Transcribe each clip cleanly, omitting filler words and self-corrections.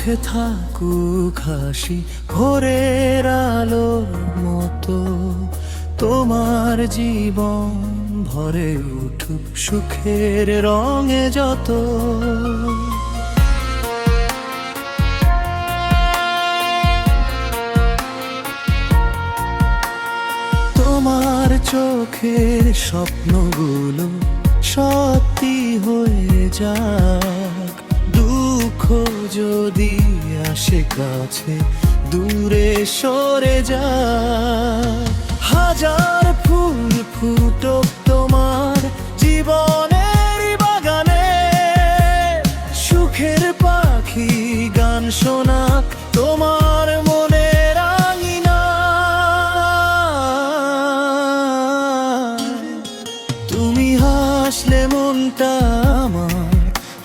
মুখে থাকুক হাসি ভোরের আলোর মতো, তোমার জীবন ভরে উঠুক সুখের রঙে যত। তোমার চোখের স্বপ্নগুলো সত্যি হয়ে যাক, দুঃখ যদি আসে কাছে দূরে সরে যাক। হাজার ফুল ফুটুক তোমার জীবনের বাগানে, সুখের পাখি গান শোনাক তোমার মনের আঙিনায়। তুমি হাসলে মনটা আমার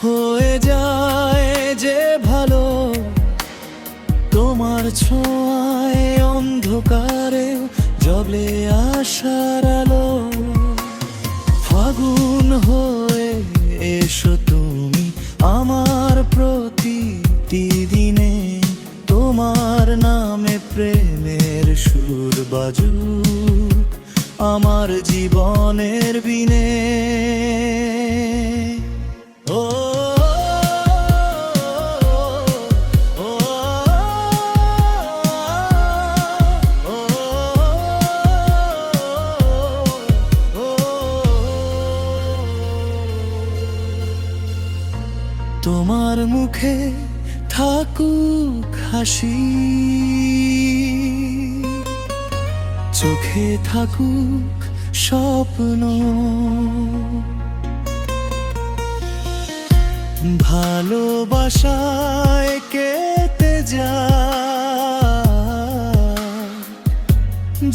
হয়ে যায় যে ভালো, তোমার ছোঁয়ায় অন্ধকারে জ্বলে আশার আলো। ফাগুন হয়ে এসো তুমি আমার প্রতিটি দিনে, তোমার নামে প্রেমের সুর বাজুক আমার জীবনের বিনে। ও তোমার মুখে থাকুক হাসি, চোখে থাকুক স্বপ্ন, ভালোবাসায় কেটে যায়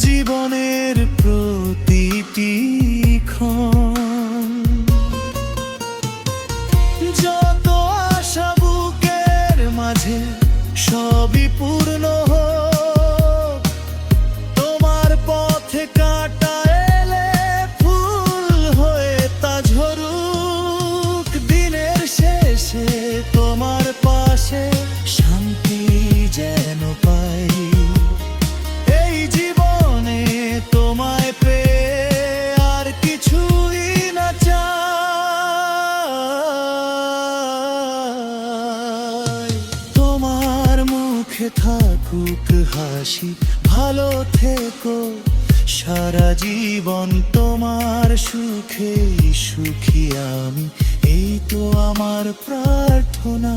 জীবনের প্রতিটি ক্ষণ। যত আশা বুকের মাঝে সবই পূর্ণ হোক, তোমার পথে কাঁটা এলে ফুল হয়ে তা ঝরুক। দিনের শেষে তোমার পাশে শান্তি যেন পাই, এই জীবনে তোমায় পেয়ে আর কিছুই না চাই। তোমার মুখে থাকুক হাসি, ভালো থেকো সারা জীবন তোমার সুখে সুখী আমি, এই তো আমার প্রার্থনা।